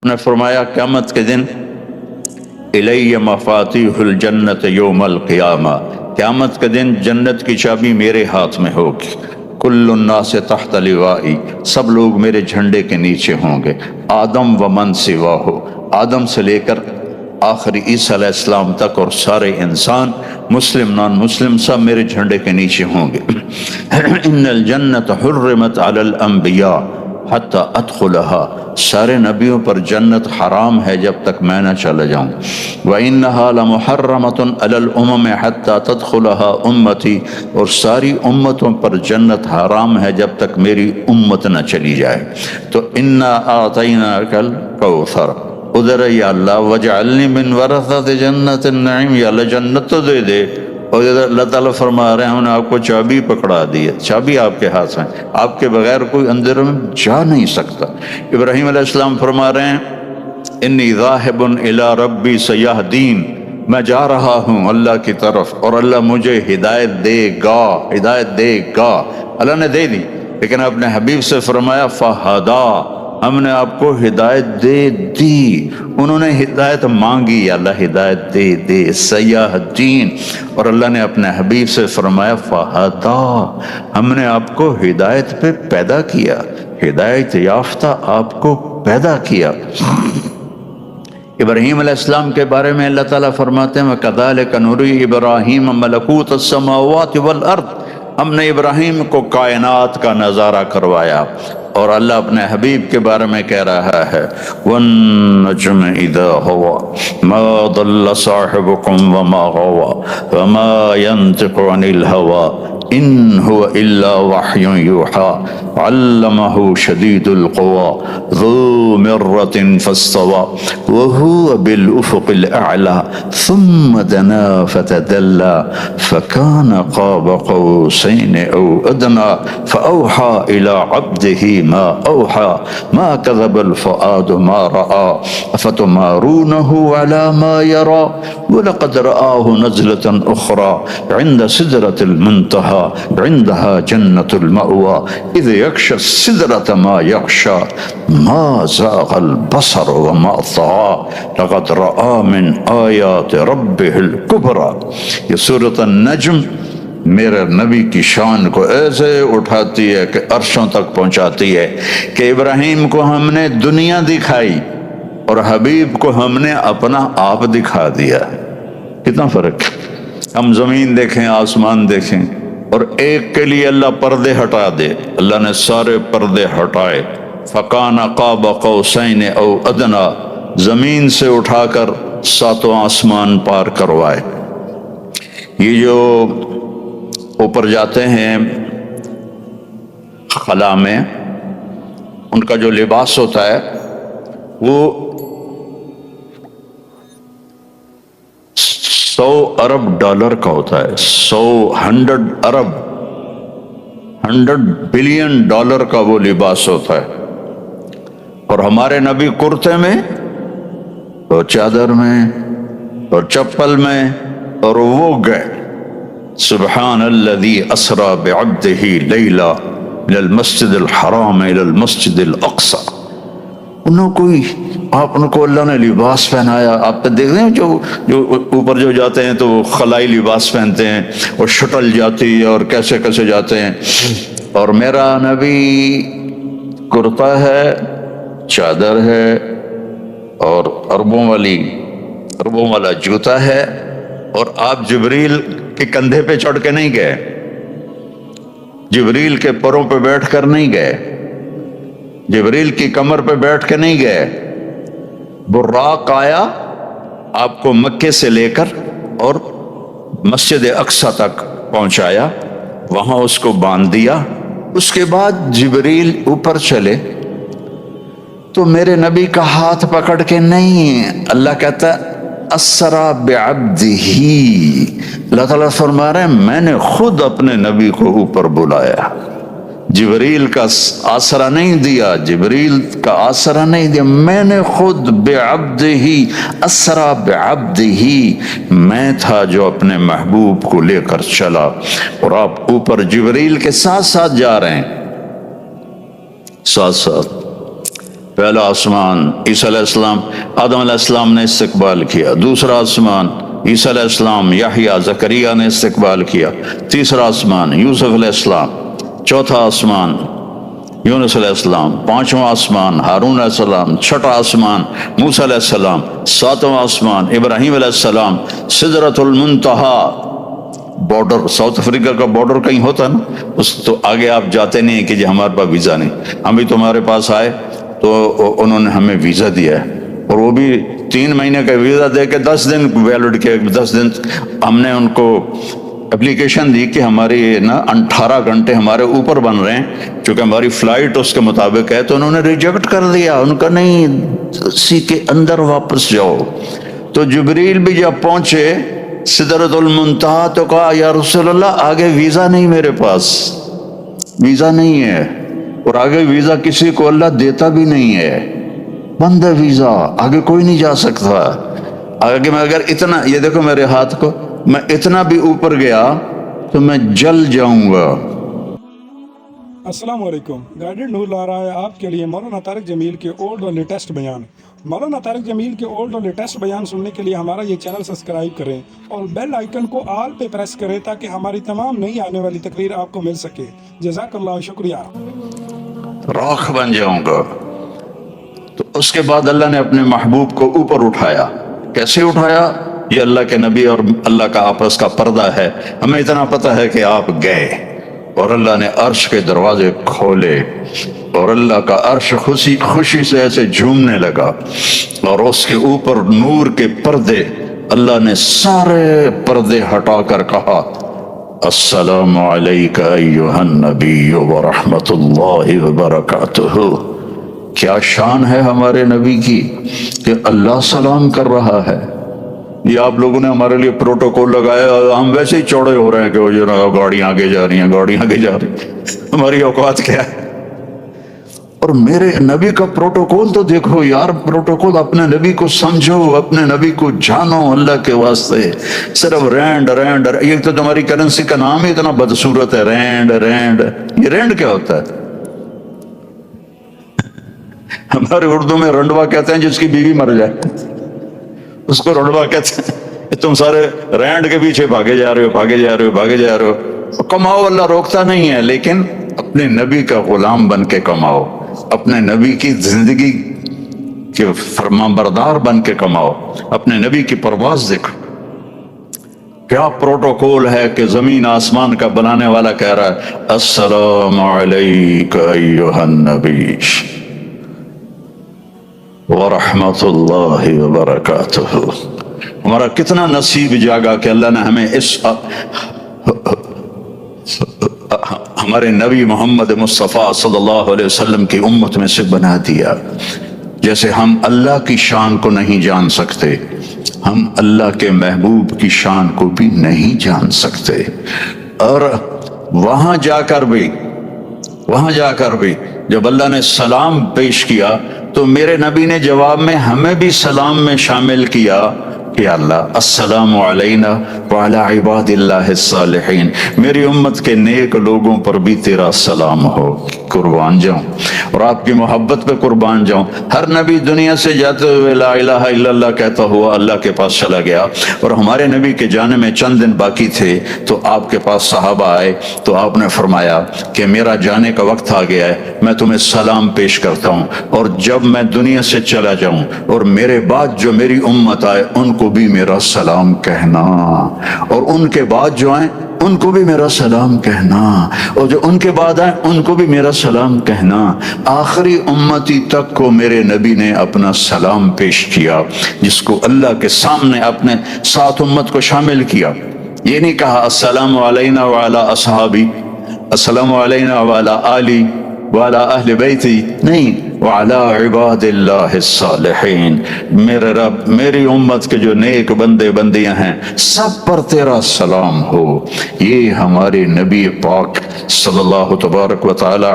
نے فرمایا قیامت کے دن الی مفاتیح الجنت یوم القیامہ، قیامت کے دن جنت کی چابی میرے ہاتھ میں ہوگی۔ کل الناس تحت لوائی، سب لوگ میرے جھنڈے کے نیچے ہوں گے۔ آدم و من سواہ، آدم سے لے کر آخری عیسیٰ علیہ السلام تک، اور سارے انسان مسلم نان مسلم سب میرے جھنڈے کے نیچے ہوں گے۔ ان الجنت حرمت علی الانبیاء حتی ادخلها، سارے نبیوں پر جنت حرام ہے جب تک میں نہ چلا جاؤں۔ وَإِنَّهَا لَمُحَرَّمَةٌ عَلَى الْأُمَمِ حَتَّى تَدْخُلَهَا أُمَّتِي، اور ساری امتوں پر جنت حرام ہے جب تک میری امت نہ چلی جائے۔ تو اِنَّا أَعْطَيْنَاكَ الْكَوْثَرَ، ادھر یا اللہ وَاجْعَلْنِي مِنْ وَرَثَةِ جَنَّةِ النَّعِيمِ، یا اللہ جنت تو دے دے۔ اور اللہ تعالیٰ فرما رہے ہیں ہم نے آپ کو چابی پکڑا دی ہے، چابی آپ کے ہاتھ میں، آپ کے بغیر کوئی اندر میں جا نہیں سکتا۔ ابراہیم علیہ السلام فرما رہے ہیں انی ذاہب الی ربی سیہدین، میں جا رہا ہوں اللہ کی طرف اور اللہ مجھے ہدایت دے گا، ہدایت دے گا۔ اللہ نے دے دی، لیکن اپنے حبیب سے فرمایا فہدا، ہم نے آپ کو ہدایت دے دی۔ انہوں نے ہدایت مانگی، اللہ ہدایت دے دے، سیاح دین۔ اور اللہ نے اپنے حبیب سے فرمایا فہدا، ہم نے آپ کو ہدایت پہ پیدا کیا، ہدایت یافتہ آپ کو پیدا کیا۔ ابراہیم علیہ السلام کے بارے میں اللہ تعالیٰ فرماتے ہیں وَكَذَلِكَ نُرِي إِبْرَاهِيمَ مَلَكُوتَ السَّمَاوَاتِ وَالْأَرْضِ، ہم نے ابراہیم کو کائنات کا نظارہ کروایا۔ اور اللہ اپنے حبیب کے بارے میں کہہ رہا ہے وَالنَّجْمِ إِذَا هَوَى مَا ضَلَّ صَاحِبُكُمْ وَمَا غَوَى وَمَا يَنطِقُ عَنِ الْهَوَى إِنْ هُوَ إِلَّا وَحْيٌ يُوحَى عَلَّمَهُ شَدِيدُ الْقُوَى ذُو مِرَّةٍ فَاسْتَوَى وَهُوَ بِالْأُفُقِ الْأَعْلَى ثُمَّ دَنَا فَتَدَلَّى فَكَانَ قَابَ قَوْسَيْنِ أَوْ أَدْنَى فَأَوْحَى إِلَى عَبْدِهِ مَا أَوْحَى مَا كَذَبَ الْفُؤَادُ مَا رَأَى أَفَتُمَارُونَهُ عَلَى مَا يَرَى وَلَقَدْ رَآهُ نَزْلَةً أُخْرَى عِنْدَ سِدْرَةِ المنتهى عندها جنة المأوى إذ يغشى السدرة ما يغشى ما زاغ البصر وما طغى لقد رأى من آيات ربه الكبرى۔ یہ سورۃ النجم میرے نبی کی شان کو ایسے اٹھاتی ہے کہ عرشوں تک پہنچاتی ہے کہ ابراہیم کو ہم نے دنیا دکھائی اور حبیب کو ہم نے اپنا آپ دکھا دیا۔ کتنا فرق ہے، ہم زمین دیکھیں آسمان دیکھیں اور ایک کے لیے اللہ پردے ہٹا دے، اللہ نے سارے پردے ہٹائے۔ فَكَانَ قَابَ قَوْسَيْنِ أَوْ أَدْنَى، زمین سے اٹھا کر ساتوں آسمان پار کروائے۔ یہ جو اوپر جاتے ہیں خلا میں، ان کا جو لباس ہوتا ہے وہ 100 ارب ڈالر کا ہوتا ہے، 100 ارب 100 بلین ڈالر کا وہ لباس ہوتا ہے۔ اور ہمارے نبی کرتے میں اور چادر میں اور چپل میں، اور وہ گئے سبحان الذی اسری بعبدہ لیلا من المسجد الحرام الى المسجد الاقصی۔ انہوں کوئی آپ ان کو اللہ نے لباس پہنایا، آپ پہ دیکھ رہے ہیں جو اوپر جو جاتے ہیں تو وہ خلائی لباس پہنتے ہیں اور شٹل جاتی ہے اور کیسے کیسے جاتے ہیں، اور میرا نبی کرتا ہے، چادر ہے اور اربوں والا جوتا ہے، اور آپ جبریل کے کندھے پہ چڑھ کے نہیں گئے، جبریل کے پروں پہ بیٹھ کر نہیں گئے، جبریل کی کمر پہ بیٹھ کے نہیں گئے، براق آیا آپ کو مکے سے لے کر اور مسجد اقصی تک پہنچایا، وہاں اس کو باندھ دیا۔ اس کے بعد جبریل اوپر چلے تو میرے نبی کا ہاتھ پکڑ کے نہیں، اللہ کہتا ہے اسرا بعبدہ، اللہ تعالیٰ فرما رہے ہیں میں نے خود اپنے نبی کو اوپر بلایا، جبریل کا آسرا نہیں دیا، جبریل کا آسرا نہیں دیا، میں نے خود بعبدہ اسرا بعبدہ، میں تھا جو اپنے محبوب کو لے کر چلا، اور آپ اوپر جبریل کے ساتھ ساتھ جا رہے ہیں، ساتھ ساتھ۔ پہلا آسمان عیسیٰ علیہ السلام آدم علیہ السلام نے استقبال کیا، دوسرا آسمان عیسیٰ علیہ السلام یحییٰ زکریا نے استقبال کیا، تیسرا آسمان یوسف علیہ السلام، چوتھا آسمان یونس علیہ السلام، پانچواں آسمان ہارون علیہ السلام، چھٹا آسمان موسیٰ علیہ السلام، ساتواں آسمان ابراہیم علیہ السلام، سدرۃ المنتہا، بارڈر ساؤتھ افریقہ کا بارڈر کہیں ہوتا ہے نا، اس تو آگے آپ جاتے نہیں کہ جی ہمارے پاس ویزا نہیں، ہم بھی تمہارے پاس آئے تو انہوں نے ہمیں ویزا دیا ہے، اور وہ بھی 3 مہینے کا ویزا دے کے 10 دن ویلڈ کے 10 دن ہم نے ان کو اپلیکیشن دی کہ ہماری نا 18 گھنٹے ہمارے اوپر بن رہے ہیں چونکہ ہماری فلائٹ اس کے مطابق ہے، تو انہوں نے ریجیکٹ کر دیا، ان کا نہیں اسی کے اندر واپس جاؤ۔ تو جبریل بھی جب پہنچے سدرۃ المنتہا تو کہا یا رسول اللہ آگے ویزا نہیں، میرے پاس ویزا نہیں ہے، اور آگے ویزا کسی کو اللہ دیتا بھی نہیں ہے، بند ہے ویزا، آگے کوئی نہیں جا سکتا آگے۔ میں اگر اتنا، یہ دیکھو میرے ہاتھ کو، میں اتنا بھی اوپر گیا تو میں جل جاؤں گا۔ السلام علیکم، گائیڈڈ نور لا رہا ہے آپ کے لیے مولانا طارق جمیل کے اولڈ اور لیٹسٹ بیان۔ مولانا طارق جمیل کے اولڈ اور لیٹسٹ بیان سننے کے لیے ہمارا یہ چینل سبسکرائب کریں اور بیل آئیکن کو آل پہ پریس کریں تاکہ ہماری تمام نئی آنے والی تقریر آپ کو مل سکے۔ جزاک اللہ، شکریہ۔ راکھ بن جاؤں گا۔ تو اس کے بعد اللہ نے اپنے محبوب کو اوپر اٹھایا۔ کیسے اٹھایا؟ یہ اللہ کے نبی اور اللہ کا آپس کا پردہ ہے، ہمیں اتنا پتہ ہے کہ آپ گئے اور اللہ نے عرش کے دروازے کھولے اور اللہ کا عرش خوشی سے ایسے جھومنے لگا، اور اس کے اوپر نور کے پردے، اللہ نے سارے پردے ہٹا کر کہا السلام علیک ایھا النبی ورحمۃ اللہ وبرکاتہ۔ کیا شان ہے ہمارے نبی کی کہ اللہ سلام کر رہا ہے۔ یہ آپ لوگوں نے ہمارے لیے پروٹوکول لگایا، ہم ویسے ہی چوڑے ہو رہے ہیں کہ وہ جو گاڑیاں آگے جا رہی ہیں، گاڑیاں آگے جا رہی ہیں، ہماری اوقات کیا ہے۔ اور میرے نبی کا پروٹوکول تو دیکھو یار، پروٹوکول، اپنے نبی کو سمجھو، اپنے نبی کو جانو اللہ کے واسطے۔ صرف رینڈ رینڈ، یہ تو تمہاری کرنسی کا نام ہی اتنا بدصورت ہے، رینڈ رینڈ۔ یہ رینڈ کیا ہوتا ہے؟ ہمارے اردو میں رنڈوا کہتے ہیں جس کی بیوی مر جائے، اس کو رنڈوا کہتے ہیں۔ تم سارے رینڈ کے پیچھے بھاگے جا رہے ہو، بھاگے جا رہے ہو، بھاگے جا رہے ہو۔ کماؤ، اللہ روکتا نہیں ہے، لیکن اپنے نبی کا غلام بن کے کماؤ، اپنے نبی کی زندگی کے فرمان بردار بن کے کماؤ، اپنے نبی کی پرواز دیکھو۔ کیا پروٹوکول ہے کہ زمین آسمان کا بنانے والا کہہ رہا ہے السلام علیک ایھا النبی ورحمۃ اللہ وبرکاتہ۔ ہمارا کتنا نصیب جاگا کہ اللہ نے ہمیں اس ہمارے نبی محمد مصطفیٰ صلی اللہ علیہ وسلم کی امت میں سے بنا دیا۔ جیسے ہم اللہ کی شان کو نہیں جان سکتے، ہم اللہ کے محبوب کی شان کو بھی نہیں جان سکتے۔ اور وہاں جا کر بھی جب اللہ نے سلام پیش کیا تو میرے نبی نے جواب میں ہمیں بھی سلام میں شامل کیا کہ اللہ السلام علینا وعلی عباد اللہ الصالحین، میری امت کے نیک لوگوں پر بھی تیرا سلام ہو۔ قربان جاؤں اور آپ کی محبت پہ قربان جاؤں۔ ہر نبی دنیا سے جاتے ہوئے لا الہ الا اللہ کہتا ہوا اللہ کے پاس چلا گیا، اور ہمارے نبی کے جانے میں چند دن باقی تھے تو آپ کے پاس صحابہ آئے تو آپ نے فرمایا کہ میرا جانے کا وقت آ گیا ہے، میں تمہیں سلام پیش کرتا ہوں، اور جب میں دنیا سے چلا جاؤں اور میرے بعد جو میری امت آئے ان کو بھی میرا سلام کہنا، اور ان کے بعد جو آئیں ان کو بھی میرا سلام کہنا، اور جو ان کے بعد آئے ان کو بھی میرا سلام کہنا۔ آخری امتی تک کو میرے نبی نے اپنا سلام پیش کیا، جس کو اللہ کے سامنے اپنے ساتھ امت کو شامل کیا۔ یہ نہیں کہا السلام علینا وعلی اصحابی، السلام علینا وعلی آلی وعلی اہل بیتی، نہیں، وعلی عباد اللہ الصالحین، میرے رب میری امت کے جو نیک بندے بندیاں ہیں سب پر تیرا سلام ہو۔ یہ ہمارے نبی پاک صلی اللہ تبارک و تعالی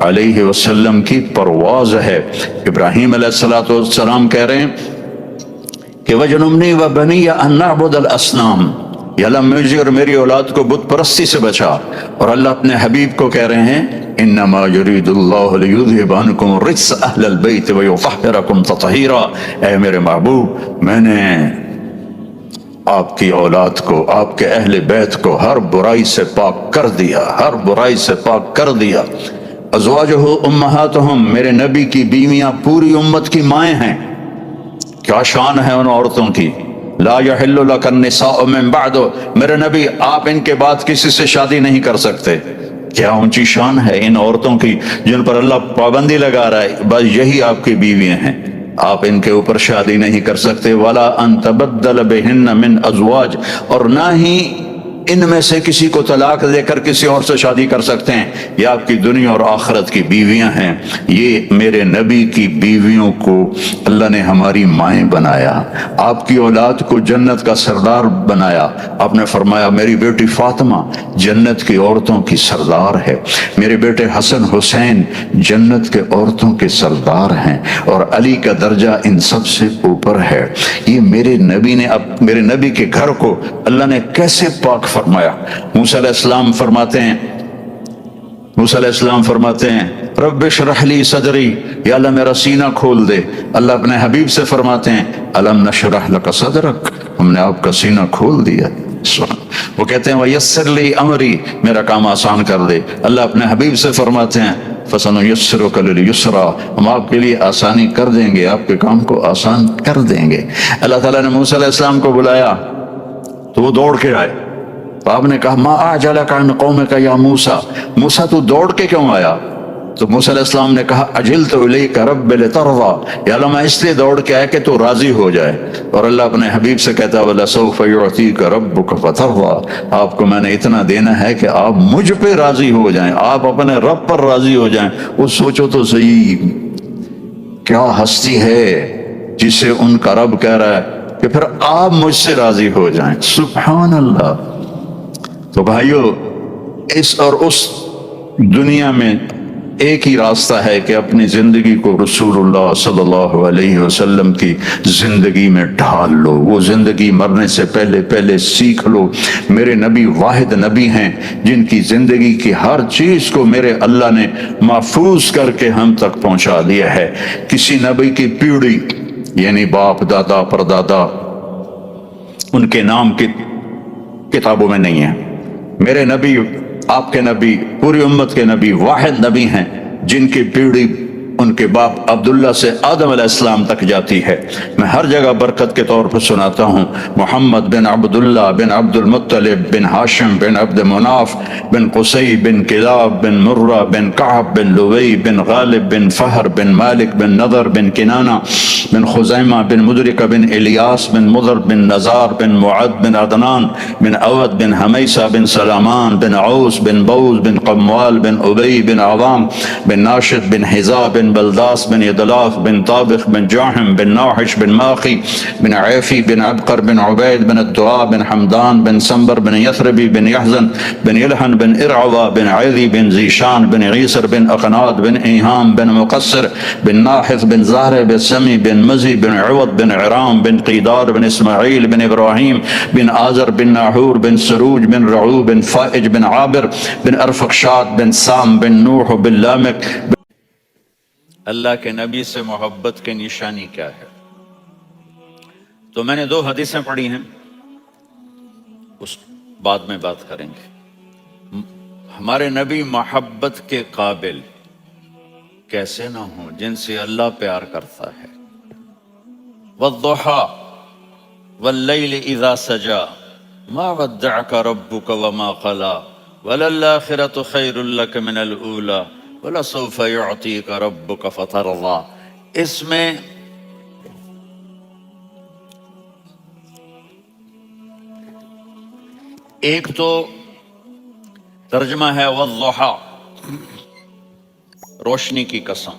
علیہ وسلم کی پرواز ہے۔ ابراہیم علیہ السلام کہہ رہے ہیں کہ وَجْنُبْنِي وَبَنِيَّ أَن نَعْبُدَ الْأَصْنَامَ، یا اللہ مجھے اور میری اولاد کو بت پرستی سے بچا۔ اور اللہ اپنے حبیب کو کہہ رہے ہیں انما یرید اللہ لیذہب عنکم الرجس اہل البیت ویطہرکم تطہیرا، اے میرے محبوب میں نے آپ کی اولاد کو، آپ کے اہل بیت کو ہر برائی سے پاک کر دیا، ہر برائی سے پاک کر دیا۔ ازواجہ امہاتہم، میرے نبی کی بیویاں پوری امت کی مائیں ہیں۔ کیا شان ہے ان عورتوں کی، لا یحل لک النساء من بعد، میرے نبی آپ ان کے بعد کسی سے شادی نہیں کر سکتے۔ کیا اونچی شان ہے ان عورتوں کی جن پر اللہ پابندی لگا رہا ہے، بس یہی آپ کی بیویاں ہیں، آپ ان کے اوپر شادی نہیں کر سکتے۔ ولا ان تبدل بہن من ازواج، اور نہ ہی ان میں سے کسی کو طلاق دے کر کسی اور سے شادی کر سکتے ہیں، یہ آپ کی دنیا اور آخرت کی بیویاں ہیں۔ یہ میرے نبی کی بیویوں کو اللہ نے ہماری مائیں بنایا، آپ کی اولاد کو جنت کا سردار بنایا۔ آپ نے فرمایا میری بیٹی فاطمہ جنت کی عورتوں کی سردار ہے، میرے بیٹے حسن حسین جنت کے عورتوں کے سردار ہیں، اور علی کا درجہ ان سب سے اوپر ہے۔ یہ میرے نبی نے، اب میرے نبی کے گھر کو اللہ نے کیسے پاک فرمایا۔ موسیٰ علیہ السلام فرماتے ہیں رب اشرح لی صدری، یا اللہ میرا سینہ کھول دے۔ اللہ اپنے حبیب سے فرماتے ہیں الم نشرح لک صدرک، ہم نے آپ کا سینہ کھول دیا۔ وہ کہتے ہیں ویسر لی امری، میرا کام آسان کر دے۔ اللہ اپنے حبیب سے فرماتے ہیں فسنیسرک للیسرا، ہم آپ کے لیے آسانی کر دیں گے، آپ کے کام کو آسان کر دیں گے۔ اللہ تعالیٰ نے موسیٰ علیہ السلام کو بلایا تو وہ دوڑ کے آئے، تو آپ نے کہا ما اعجلک عن قومک یا موسیٰ، موسیٰ تو دوڑ کے کیوں آیا؟ تو موسیٰ علیہ السلام نے کہا عجلت الیک رب لترضی، یا اللہ میں اس لیے دوڑ کے آیا کہ تو راضی ہو جائے۔ اور اللہ اپنے حبیب سے کہتا وَلَسَوْفَ يُعْطِيكَ رَبُّكَ فَتَرْضَى، آپ کو میں نے اتنا دینا ہے کہ آپ مجھ پہ راضی ہو جائیں، آپ اپنے رب پر راضی ہو جائیں۔ وہ سوچو تو صحیح، کیا ہستی ہے جسے ان کا رب کہہ رہا ہے کہ پھر آپ مجھ سے راضی ہو جائیں، سبحان اللہ۔ تو بھائیو، اس اور اس دنیا میں ایک ہی راستہ ہے کہ اپنی زندگی کو رسول اللہ صلی اللہ علیہ وسلم کی زندگی میں ڈھال لو، وہ زندگی مرنے سے پہلے سیکھ لو۔ میرے نبی واحد نبی ہیں جن کی زندگی کی ہر چیز کو میرے اللہ نے محفوظ کر کے ہم تک پہنچا دیا ہے۔ کسی نبی کی پیڑھی یعنی باپ دادا پردادا ان کے نام کی کتابوں میں نہیں ہے۔ میرے نبی، آپ کے نبی، پوری امت کے نبی واحد نبی ہیں جن کی پیڑھی ان کے باپ عبداللہ سے آدم علیہ السلام تک جاتی ہے۔ میں ہر جگہ برکت کے طور پر سناتا ہوں محمد بن عبداللہ بن عبد المطلب بن ہاشم بن عبد مناف بن قصی بن کلاب بن مرہ بن کعب بن لوی بن غالب بن فہر بن مالک بن نضر بن کنانہ بن خزیمہ بن مدرکہ بن الیاس بن مضر بن نزار بن معد بن عدنان بن اود بن حمیسہ بن سلامان بن عوس بن بوز بن قموال بن ابی بن عظام بن ناشد بن حذا بن بلداس بن یدلاف بن طابخ بن جاحم بن ناحش بن ماخی بن عیفی بن عبقر بن عبید بن الدعاء بن حمدان بن سنبر بن یثربی بن یحزن بن یلحن بن ارعوہ بن عیدی بن زیشان بن غیسر بن اقناد بن ایہام بن مقصر بن ناحث بن زہر بن سمی بن مزی بن عوض بن عرام بن قیدار بن اسماعیل بن ابراہیم بن آزر بن ناحور بن سروج بن رعو بن فائج بن عابر بن ارفقشاد بن سام بن نوح بن لامک۔ اللہ کے نبی سے محبت کی نشانی کیا ہے؟ تو میں نے 2 حدیثیں پڑھی ہیں، اس بعد میں بات کریں گے۔ ہمارے نبی محبت کے قابل کیسے نہ ہوں جن سے اللہ پیار کرتا ہے۔ والضحى واللیل اذا سجا ما ودعك ربك وما قلى وللآخرة خیر لك من الأولى وَلَسَوْفَ يُعْطِيكَ رَبُّكَ فَتَرْضَى۔ اس میں ایک تو ترجمہ ہے وَالضُّحَى، روشنی کی قسم،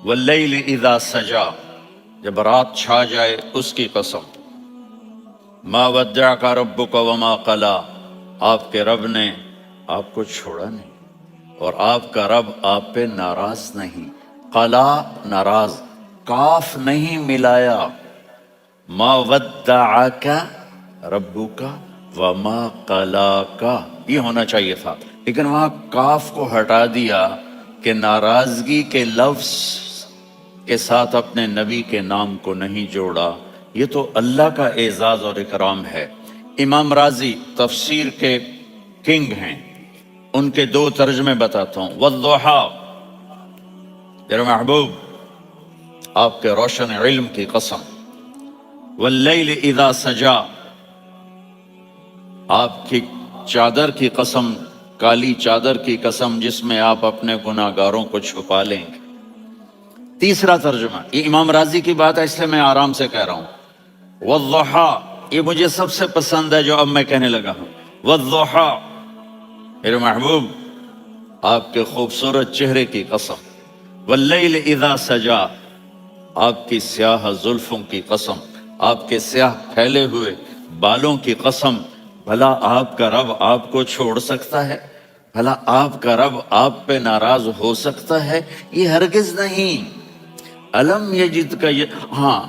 وَاللَّيْلِ إِذَا سَجَا، جب رات چھا جائے اس کی قسم، مَا وَدَّعَكَ رَبُّكَ وَمَا قَلَى، آپ کے رب نے آپ کو چھوڑا نہیں اور آپ کا رب آپ پہ ناراض نہیں۔ قلا ناراض، کاف نہیں ملایا۔ ما ودعک ربک وما قلاک، یہ ہونا چاہیے تھا لیکن وہاں کاف کو ہٹا دیا کہ ناراضگی کے لفظ کے ساتھ اپنے نبی کے نام کو نہیں جوڑا. یہ تو اللہ کا اعزاز اور اکرام ہے. امام رازی تفسیر کے کنگ ہیں، ان کے 2 ترجمے بتاتا ہوں. والضحیٰ، میرے محبوب آپ کے روشن علم کی قسم. واللیل اذا سجا، آپ کی چادر کی قسم، کالی چادر کی قسم جس میں آپ اپنے گناہگاروں کو چھپا لیں گے. تیسرا ترجمہ، یہ امام راضی کی بات ہے اس لیے میں آرام سے کہہ رہا ہوں. والضحیٰ، یہ مجھے سب سے پسند ہے جو اب میں کہنے لگا ہوں. والضحیٰ، میرے محبوب آپ کے خوبصورت چہرے کی قسم. واللیل اذا سجا، آپ کی سیاہ زلفوں کی قسم، آپ کے سیاہ پھیلے ہوئے بالوں کی قسم. بھلا آپ کا رب آپ کو چھوڑ سکتا ہے؟ بھلا آپ کا رب آپ پہ ناراض ہو سکتا ہے؟ یہ ہرگز نہیں. الم یجد کا ہاں،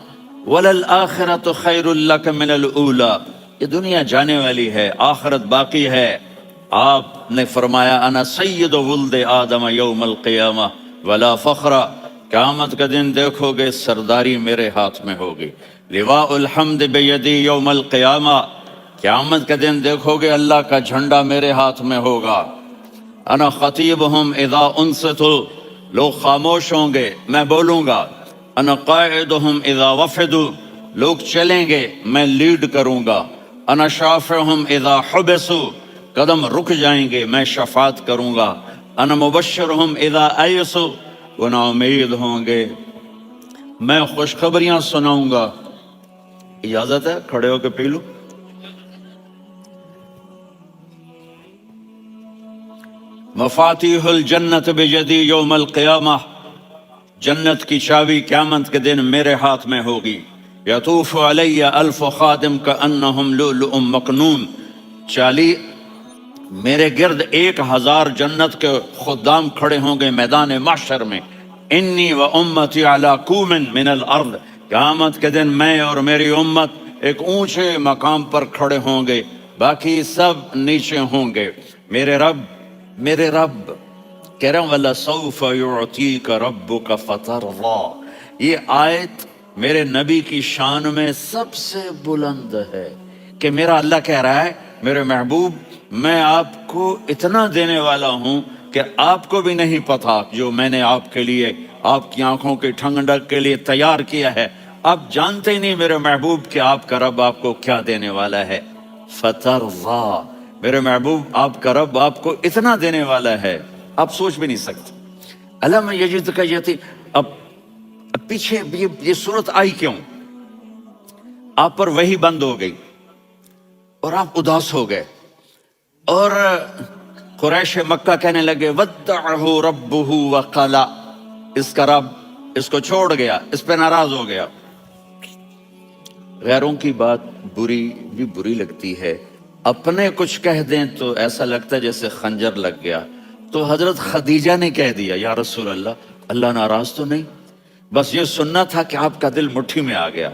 وللآخرۃ خیر لک من الاولی، یہ دنیا جانے والی ہے، آخرت باقی ہے. آپ نے فرمایا انا سید ولد آدم یوم القیامہ ولا فخر، قیامت کا دن دیکھو گے سرداری میرے ہاتھ میں ہوگی. لواء الحمد بیدی یوم القیامہ، قیامت کا دن دیکھو گے اللہ کا جھنڈا میرے ہاتھ میں ہوگا. انا خطیبہم اذا انصتوا، لوگ خاموش ہوں گے میں بولوں گا. انا قائدہم اذا وفدوا، لوگ چلیں گے میں لیڈ کروں گا. انا شافعہم اذا حبسوا، قدم رک جائیں گے میں شفاعت کروں گا. انا مبشرہم اذا ایسوا، وہ نا امید ہوں گے میں خوشخبریاں سناؤں گا. اجازت ہے کھڑے ہو کے پی لوں؟ مفاتیح الجنت بیدی یوم القیامہ، جنت کی چابی قیامت کے دن میرے ہاتھ میں ہوگی. یطوف علی الف خادم کانہم لؤلؤ مکنون، میرے گرد 1000 جنت کے خدام کھڑے ہوں گے میدان محشر میں. انی و امتی علی کوم من الارض، قیامت کے دن میں اور میری امت ایک اونچے مقام پر کھڑے ہوں گے، باقی سب نیچے ہوں گے. میرے رب کہہ رہا ہوں وَلَسَوْفَ يُعْطِيكَ رَبُّكَ فَتَرْضَىٰ، یہ آیت میرے نبی کی شان میں سب سے بلند ہے کہ میرا اللہ کہہ رہا ہے میرے محبوب میں آپ کو اتنا دینے والا ہوں کہ آپ کو بھی نہیں پتا جو میں نے آپ کے لیے، آپ کی آنکھوں کی ٹھنڈک کے لیے تیار کیا ہے. آپ جانتے ہی نہیں میرے محبوب کہ آپ کا رب آپ کو کیا دینے والا ہے. فَتَرْضَىٰ، میرے محبوب آپ کا رب آپ کو اتنا دینے والا ہے آپ سوچ بھی نہیں سکتے. الم یجد کا اب پیچھے یہ صورت آئی کیوں؟ آپ پر وحی بند ہو گئی اور آپ اداس ہو گئے اور قریش مکہ کہنے لگے ودعہ ربہ وقلا، اس کا رب اس کو چھوڑ گیا، اس پہ ناراض ہو گیا. غیروں کی بات بری لگتی ہے، اپنے کچھ کہہ دیں تو ایسا لگتا ہے جیسے خنجر لگ گیا. تو حضرت خدیجہ نے کہہ دیا یا رسول اللہ ناراض تو نہیں، بس یہ سننا تھا کہ آپ کا دل مٹھی میں آ گیا.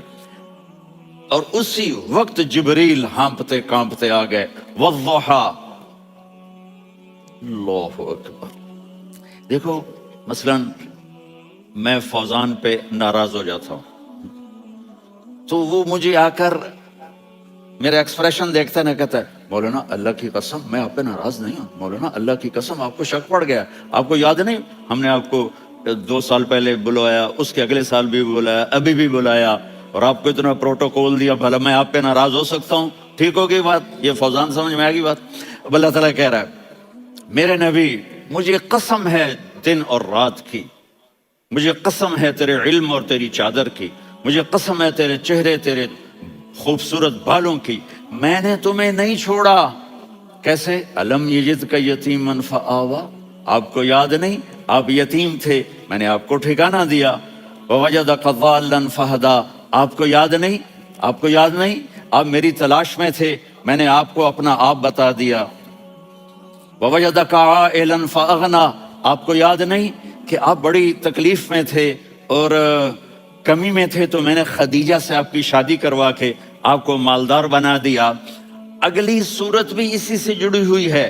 اور اسی وقت جبریل ہانپتے کانپتے آ گئے. والضحیٰ، اللہ اکبر. دیکھو مثلا میں فوزان پہ ناراض ہو جاتا ہوں تو وہ مجھے آ کر میرا ایکسپریشن دیکھتا ہے نا، کہتا ہے مولانا اللہ کی قسم میں آپ پہ ناراض نہیں ہوں، مولانا اللہ کی قسم آپ کو شک پڑ گیا، آپ کو یاد نہیں ہم نے آپ کو 2 سال پہلے بلوایا، اس کے اگلے سال بھی بلایا، ابھی بھی بلایا اور آپ کو اتنا پروٹوکول دیا، بھلا میں آپ پہ ناراض ہو سکتا ہوں؟ ٹھیک ہوگی بات؟ یہ فوزان سمجھ میں آ گئی بات؟ اب اللہ تعالیٰ کہہ رہا ہے میرے نبی مجھے قسم ہے دن اور رات کی، مجھے قسم ہے تیرے علم اور تیری چادر کی، مجھے قسم ہے تیرے چہرے تیرے خوبصورت بالوں کی، میں نے تمہیں نہیں چھوڑا. کیسے؟ الم یجد کا یتیما فآویٰ، آپ کو یاد نہیں آپ یتیم تھے میں نے آپ کو ٹھکانہ دیا. ووجدک ضالا فہدیٰ، آپ کو یاد نہیں آپ میری تلاش میں تھے میں نے آپ کو اپنا آپ بتا دیا. ووجدک عائلا فاغنیٰ، آپ کو یاد نہیں کہ آپ بڑی تکلیف میں تھے اور کمی میں تھے تو میں نے خدیجہ سے آپ کی شادی کروا کے آپ کو مالدار بنا دیا. اگلی صورت بھی اسی سے جڑی ہوئی ہے.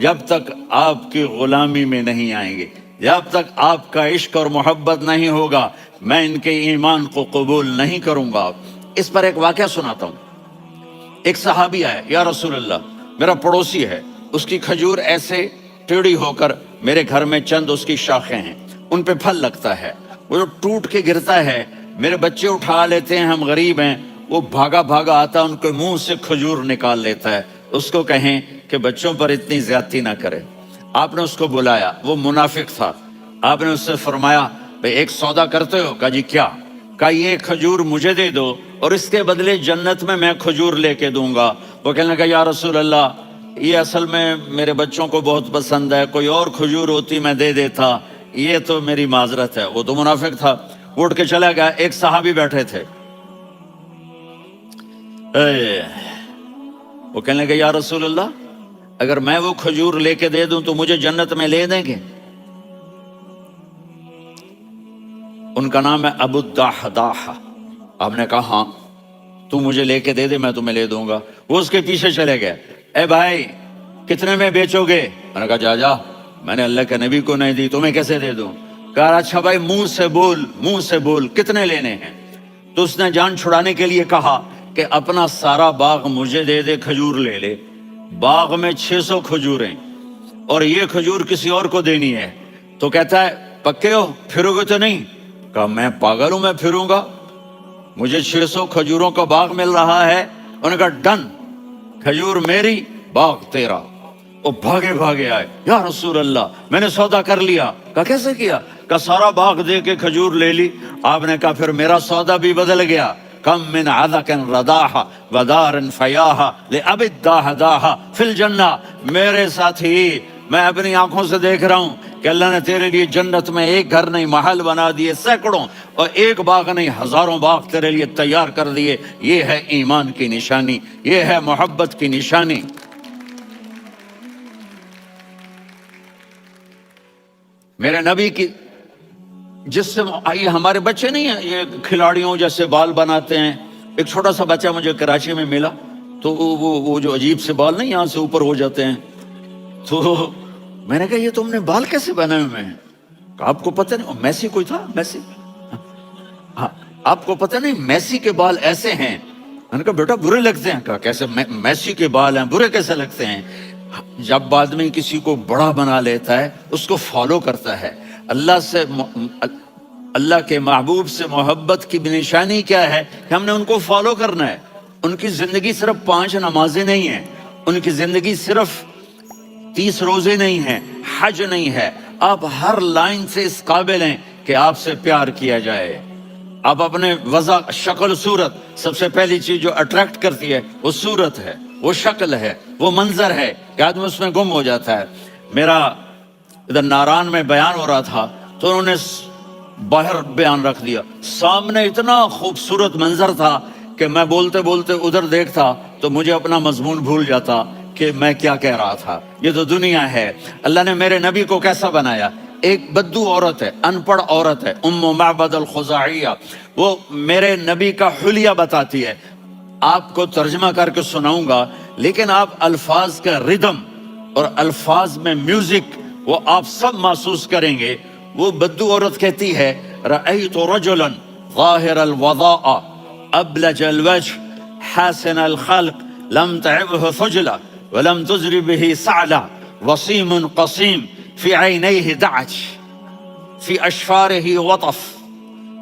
جب تک آپ کی غلامی میں نہیں آئیں گے، جب تک آپ کا عشق اور محبت نہیں ہوگا، میں ان کے ایمان کو قبول نہیں کروں گا۔ اس پر ایک واقعہ سناتا ہوں۔ ایک صحابی آیا، یا رسول اللہ، میرا پڑوسی ہے، اس کی کھجور ایسے ٹیڑھی ہو کر میرے گھر میں چند اس کی شاخیں ہیں، ان پہ پھل لگتا ہے، وہ جو ٹوٹ کے گرتا ہے، میرے بچے اٹھا لیتے ہیں، ہم غریب ہیں، وہ بھاگا بھاگا آتا ان کے منہ سے کھجور نکال لیتا ہے۔ اس کو کہیں کہ بچوں پر اتنی زیادتی نہ کرے۔ آپ نے اس کو بلایا، وہ منافق تھا، آپ نے اس سے فرمایا بھئی ایک سودا کرتے ہو؟ کہا جی کیا؟ کہا یہ کھجور مجھے دے دو اور اس کے بدلے جنت میں کھجور لے کے دوں گا۔ وہ کہنے لگا یا رسول اللہ، یہ اصل میں میرے بچوں کو بہت پسند ہے، کوئی اور کھجور ہوتی میں دے دیتا، یہ تو میری معذرت ہے۔ وہ تو منافق تھا، وہ اٹھ کے چلا گیا۔ ایک صحابی بیٹھے تھے، وہ کہنے لگا یا رسول اللہ، اگر میں وہ کھجور لے کے دے دوں تو مجھے جنت میں لے دیں گے؟ ان کا نام ہے ابو الدحداح۔ آپ نے کہا ہاں، تو مجھے لے کے دے دے، میں تمہیں لے دوں گا۔ وہ اس کے پیچھے چلے گئے، اے بھائی کتنے میں بیچو گے؟ میں نے کہا جا جا، میں نے اللہ کے نبی کو نہیں دی، تمہیں کیسے دے دوں؟ کہا اچھا بھائی منہ سے بول کتنے لینے ہیں؟ تو اس نے جان چھڑانے کے لیے کہا کہ اپنا سارا باغ مجھے دے دے، کھجور لے لے۔ باغ میں 600 کھجوریں اور یہ کھجور کسی اور کو دینی ہے۔ تو کہتا ہے پکے ہو، پھرو گے تو نہیں؟ کہا میں پاگل ہوں، میں پھروں گا؟ مجھے 600 کھجوروں کا باغ مل رہا ہے۔ انہوں نے کہا ڈن، کھجور میری، باغ تیرا۔ وہ بھاگے بھاگے آئے، یا رسول اللہ میں نے سودا کر لیا۔ کہا کیسے کیا؟ کہا سارا باغ دے کے کھجور لے لی۔ آپ نے کہا پھر میرا سودا بھی بدل گیا۔ کم من عذق رداح ودار فیاح لأبی الدحداح فی الجنہ۔ میرے ساتھی، میں اپنی آنکھوں سے دیکھ رہا ہوں کہ اللہ نے تیرے لیے جنت میں ایک گھر نہیں محل بنا دیے سینکڑوں، اور ایک باغ نہیں ہزاروں باغ تیرے لیے تیار کر دیے۔ یہ ہے ایمان کی نشانی، یہ ہے محبت کی نشانی۔ میرے نبی کی جس سے یہ ہمارے بچے نہیں ہیں، یہ کھلاڑیوں جیسے بال بناتے ہیں۔ ایک چھوٹا سا بچہ مجھے کراچی میں ملا، تو وہ جو عجیب سے بال نہیں یہاں سے اوپر ہو جاتے ہیں، تو میں نے کہا یہ تم نے بال کیسے بنائے ہوئے ہیں؟ آپ کو پتہ نہیں میسی کوئی تھا، میسی، ہاں آپ کو پتہ نہیں میسی کے بال ایسے ہیں؟ میں نے کہا بیٹا برے لگتے ہیں۔ کہا کیسے؟ میسی کے بال ہیں، برے کیسے لگتے ہیں؟ جب آدمی کسی کو بڑا بنا لیتا ہے، اس کو فالو کرتا ہے۔ اللہ کے محبوب سے محبت کی نشانی کیا ہے کہ ہم نے ان کو فالو کرنا ہے۔ ان کی زندگی صرف 5 نمازیں نہیں ہیں، ان کی زندگی صرف 30 روزے نہیں ہیں، حج نہیں ہے۔ آپ ہر لائن سے اس قابل ہیں کہ آپ سے پیار کیا جائے۔ آپ اپنے وضع، شکل، صورت، سب سے پہلی چیز جو اٹریکٹ کرتی ہے وہ صورت ہے، وہ شکل ہے، وہ منظر ہے کہ آدمی اس میں گم ہو جاتا ہے۔ میرا ادھر ناران میں بیان ہو رہا تھا تو انہوں نے باہر بیان رکھ دیا، سامنے اتنا خوبصورت منظر تھا کہ میں بولتے بولتے ادھر دیکھتا تو مجھے اپنا مضمون بھول جاتا کہ میں کیا کہہ رہا تھا۔ یہ تو دنیا ہے۔ اللہ نے میرے نبی کو کیسا بنایا؟ ایک بدو عورت ہے، ان پڑھ عورت ہے، ام معبد الخزاعیہ، وہ میرے نبی کا حلیہ بتاتی ہے۔ آپ کو ترجمہ کر کے سناؤں گا، لیکن آپ الفاظ کا ردم اور الفاظ میں میوزک وہ آپ سب محسوس کریں گے۔ وہ بدو عورت کہتی ہے رأیت رجلا ظاہر الوضاء ابلج الوجه حاسن الخلق لم تعبه فجلة ولم تزر به سعلة وصيم قصيم في عينيه دعج في أشفاره وطف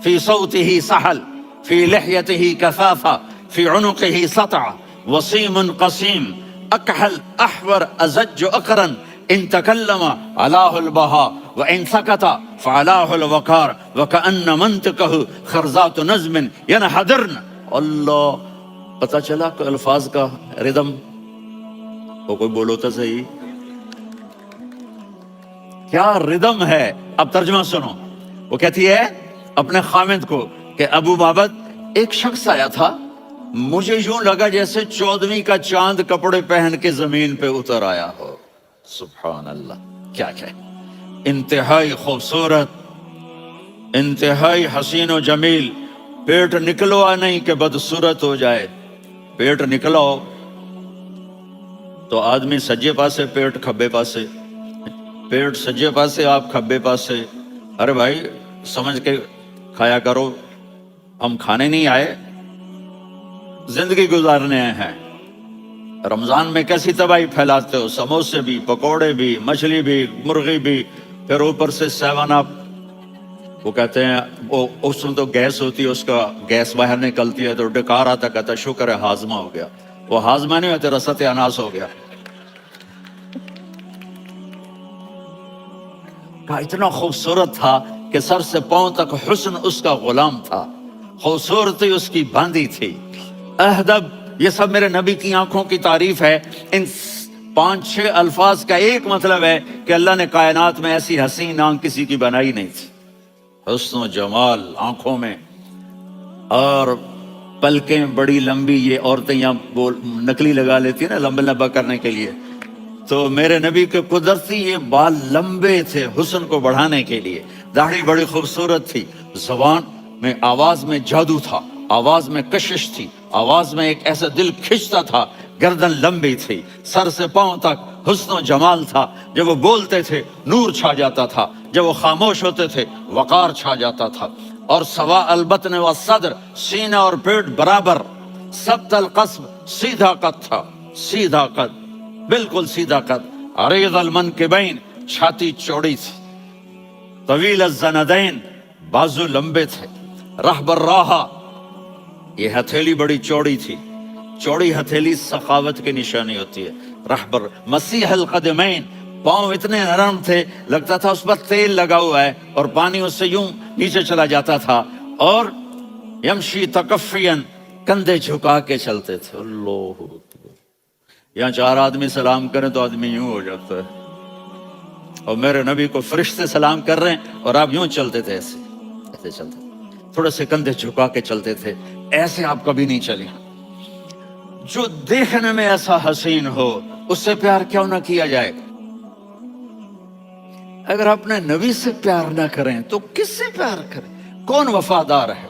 في صوته سحل في لحيته كثافة في عنقه سطع وصيم قصيم أكحل أحور أزج أقرن إن تكلم علاه البهاء وإن سكت فعلاه الوقار وكأن منطقه خرزات نظم ينحدرن۔ اللہ، پتہ چلا کہ الفاظ کا ردم، وہ کوئی بولو تو صحیح، کیا ردم ہے۔ اب ترجمہ سنو۔ وہ کہتی ہے اپنے خامد کو کہ ابو معبد، ایک شخص آیا تھا، مجھے یوں لگا جیسے 14ویں کا چاند کپڑے پہن کے زمین پہ اتر آیا ہو۔ سبحان اللہ، کیا کہ انتہائی خوبصورت، انتہائی حسین و جمیل۔ پیٹ نکلوا نہیں کہ بدصورت ہو جائے، پیٹ نکلو تو آدمی سجے پاسے پیٹ کھبے پاسے، پیٹ سجے پاسے آپ کھبے پاسے. ارے بھائی سمجھ کے کھایا کرو، ہم کھانے نہیں آئے، زندگی گزارنے ہیں. رمضان میں کیسی تباہی پھیلاتے ہو، سموسے بھی، پکوڑے بھی، مچھلی بھی، مرغی بھی، پھر اوپر سے 7 اپ. وہ کہتے ہیں وہ اس میں تو گیس ہوتی ہے، اس کا گیس باہر نکلتی ہے تو ڈکار آتا، کہتا شکر ہے ہاضمہ ہو گیا. وہ ہاضمہ نہیں ہوتا، رسط اناس ہو گیا. کہا اتنا خوبصورت تھا کہ سر سے پاؤں تک حسن اس کا غلام تھا، خوبصورتی اس کی باندھی تھی. اہدب، یہ سب میرے نبی کی آنکھوں کی تعریف ہے. ان 5-6 الفاظ کا ایک مطلب ہے کہ اللہ نے کائنات میں ایسی حسین آنکھ کسی کی بنائی نہیں تھی. حسن و جمال آنکھوں میں، اور پلکیں بڑی لمبی. یہ عورتیں یہاں نکلی لگا لیتی ہیں نا لمبا لمبا کرنے کے لیے، تو میرے نبی کے قدرتی یہ بال لمبے تھے حسن کو بڑھانے کے لیے. داڑھی بڑی خوبصورت تھی. زبان میں، آواز میں جادو تھا، آواز میں کشش تھی، آواز میں ایک ایسا دل کھنچتا تھا. گردن لمبی تھی، سر سے پاؤں تک حسن و جمال تھا. جب وہ بولتے تھے نور چھا جاتا تھا، جب وہ خاموش ہوتے تھے وقار چھا جاتا تھا. اور سوا البطن و صدر، سینہ اور پیٹ برابر. سبت القصب، سیدھا قد تھا، سیدھا قد، بالکل سیدھا قد. عریض المنکبین، چھاتی چوڑی تھی. طویل الزندین، بازو لمبے تھے. رحب الراحہ، یہ ہتھیلی بڑی چوڑی تھی. چوڑی ہتھیلی سخاوت کی نشانی ہوتی ہے. رحب مسیح القدمین، پاؤں اتنے نرم تھے لگتا تھا اس پر تیل لگا ہوا ہے، اور پانی اس سے یوں نیچے چلا جاتا تھا. اور یمشی تکفین، کندھے جھکا کے چلتے تھے. اللہ، یہاں 4 آدمی سلام کریں تو آدمی یوں ہو جاتا ہے، اور میرے نبی کو فرشتے سلام کر رہے ہیں اور آپ یوں چلتے تھے، ایسے ایسے چلتے، تھوڑے سے کندھے جھکا کے چلتے تھے. ایسے آپ کبھی نہیں چلے. جو دیکھنے میں ایسا حسین ہو اس سے پیار کیوں نہ کیا جائے؟ اگر اپنے نبی سے پیار نہ کریں تو کس سے پیار کریں؟ کون وفادار ہے؟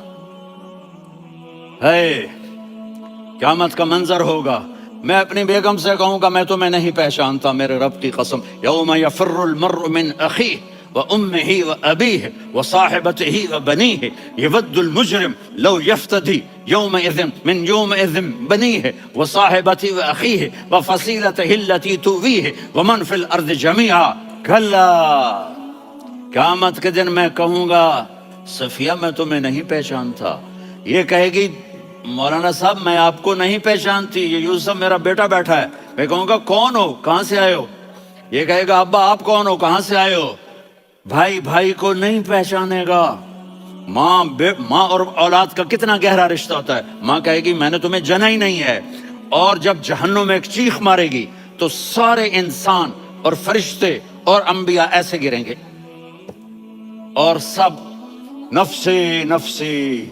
قیامت کا منظر ہوگا، میں اپنی بیگم سے کہوں گا میں تمہیں نہیں پہچانتا، میرے رب کی قسم. یوم یفر المرء من اخیہ وامہ وابیہ وصاحبتہ وبنیہ یود المجرم لو یفتدی یومئذ من یومئذ بنیہ وصاحبتہ واخیہ وفصیلتہ التی تؤویہ ومن فی الارض جمیعا. کلا، قیامت کے دن میں کہوں گا صفیہ میں تمہیں نہیں پہچانتا. یہ کہے گی مولانا صاحب میں آپ کو نہیں پہچانتی، یہ یوسف میرا بیٹا بیٹھا ہے. میں کہوں گا کون ہو، کہاں سے آئے ہو؟ یہ کہے گا ابا آپ کون ہو، کہاں سے آئے ہو؟ بھائی بھائی کو نہیں پہچانے گا. ماں اور اولاد کا کتنا گہرا رشتہ ہوتا ہے. ماں کہے گی میں نے تمہیں جنا ہی نہیں ہے. اور جب جہنم میں ایک چیخ مارے گی تو سارے انسان اور فرشتے اور انبیاء ایسے گریں گے، اور سب نفسی نفسی.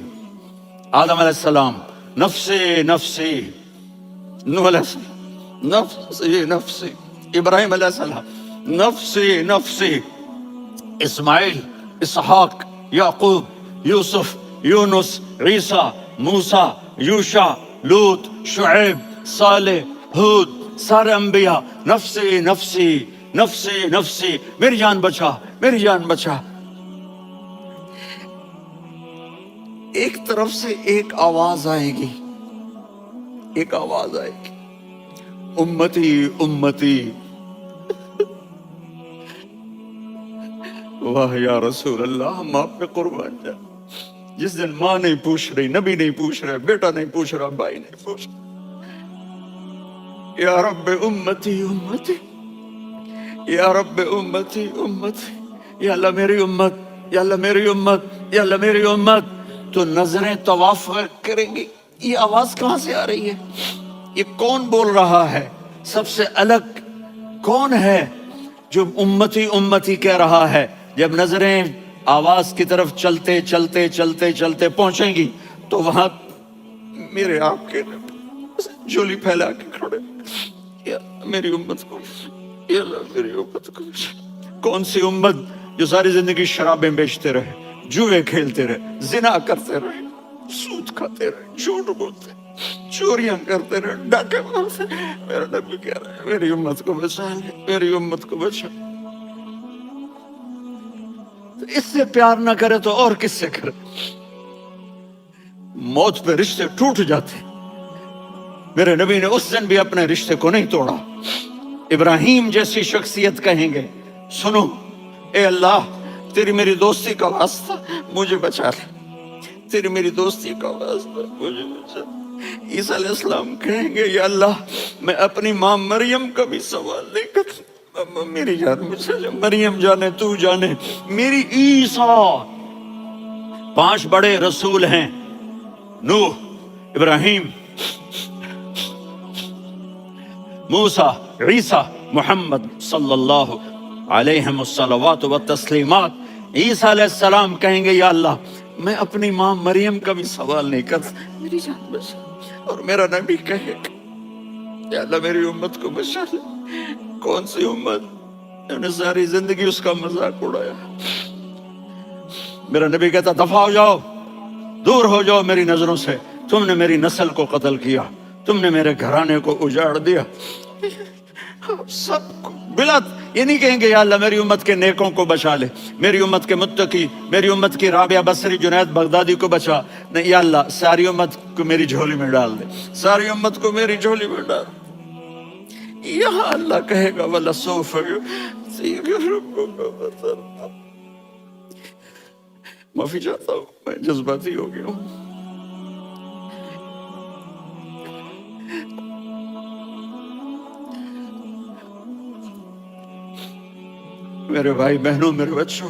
آدم علیہ السلام نفسی نفسی، نوح علیہ السلام نفسی نفسی، ابراہیم علیہ السلام نفسی نفسی، اسماعیل، اسحاق، یعقوب، یوسف، یونس، عیسیٰ، موسیٰ، یوشع، لوط، شعیب، صالح، ہود، سارے انبیاء نفسی نفسی نفسی نفسی، میری جان بچا، میری جان بچا. ایک طرف سے ایک آواز آئے گی، ایک آواز آئے گی، امتی امتی. واہ یا رسول اللہ، ہم آپ پہ قربان جائیں. جس دن ماں نہیں پوچھ رہی، نبی نہیں پوچھ رہے، بیٹا نہیں پوچھ رہا، بھائی نہیں پوچھ رہا، یا رب امتی امتی، یا رب امتی امتی، یا اللہ میری امت، یا اللہ میری امت، یا اللہ میری امت. تو نظریں طواف کریں گی، یہ آواز کہاں سے آ رہی ہے؟ یہ کون بول رہا ہے؟ سب سے الگ کون ہے جو امتی امتی کہہ رہا ہے؟ جب نظریں آواز کی طرف چلتے چلتے چلتے چلتے پہنچیں گی تو وہاں میرے آپ کے جھولی پھیلا کے کھڑے، یا میری امت کو، یا اللہ میری امت کو. کون سی امت جو ساری زندگی شرابیں بیچتے رہے، جوئے کھیلتے رہے، زنا کرتے رہے، سود کھاتے رہے، جھوٹ بولتے، چوریاں کرتے رہے, ڈاکے مارتے. میرا نبی کہہ رہا ہے میری امت کو بچا لے, میری امت کو بچا. تو اس سے پیار نہ کرے تو اور کس سے کرے؟ موت پہ رشتے ٹوٹ جاتے. میرے نبی نے اس دن بھی اپنے رشتے کو نہیں توڑا. ابراہیم جیسی شخصیت کہیں گے سنو اے اللہ تیری میری دوستی کا واسطہ مجھے بچا لے, تیری میری دوستی کا واسطہ مجھے بچا لے. عیسیٰ علیہ السلام کہیں گے یا اللہ میں اپنی ماں مریم کا بھی سوال نہیں کرتا, میری جان مجھے مریم جانے تو جانے میری عیسیٰ. 5 بڑے رسول ہیں, نوح, ابراہیم, موسیٰ, عیسیٰ, محمد صلی اللہ علیہ الصلوات والتسلیمات. عیسیٰ علیہ السلام کہیں گے یا اللہ میں اپنی ماں مریم کا بھی سوال نہیں کرتا, میری جان بچا. اور میرا نبی کہے یا اللہ میری امت کو بچا لے. کون سی امت؟ انہوں نے ساری زندگی اس کا مذاق اڑایا. میرا نبی کہتا دفع ہو جاؤ, دور ہو جاؤ میری نظروں سے, تم نے میری نسل کو قتل کیا, تم نے میرے گھرانے کو اجاڑ دیا. سب کو بلت یہ نہیں کہیں گے یا اللہ میری امت کے نیکوں کو بچا لے, میری امت کے متقی, میری امت کی رابعہ بصری, جنید بغدادی کو بچا. نہیں یا اللہ ساری امت کو میری جھولی میں ڈال دے, ساری امت کو میری جھولی میں ڈال. یہاں اللہ کہے گا وَلَسَوْفَ يُعْطِيكَ رَبُّكَ فَتَرْضَىٰ. معافی چاہتا ہوں میں جذباتی ہو گیا ہوں. میرے بھائی بہنوں, میرے بچوں,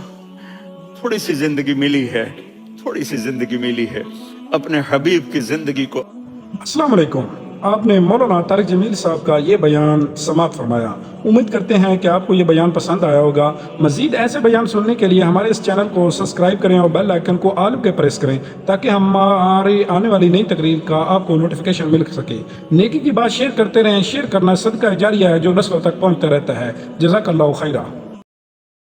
تھوڑی سی زندگی ملی ہے, تھوڑی سی زندگی ملی ہے, اپنے حبیب کی زندگی کو. السلام علیکم. آپ نے مولانا طارق جمیل صاحب کا یہ بیان سماعت فرمایا. امید کرتے ہیں کہ آپ کو یہ بیان پسند آیا ہوگا. مزید ایسے بیان سننے کے لیے ہمارے اس چینل کو سبسکرائب کریں اور بیل آئیکن کو آل پہ پریس کریں تاکہ ہماری آنے والی نئی تقریر کا آپ کو نوٹیفیکیشن مل سکے. نیکی کی بات شیئر کرتے رہیں, شیئر کرنا صدقہ جاریہ ہے جو نسلوں تک پہنچتا رہتا ہے. جزاک اللہ خیرہ.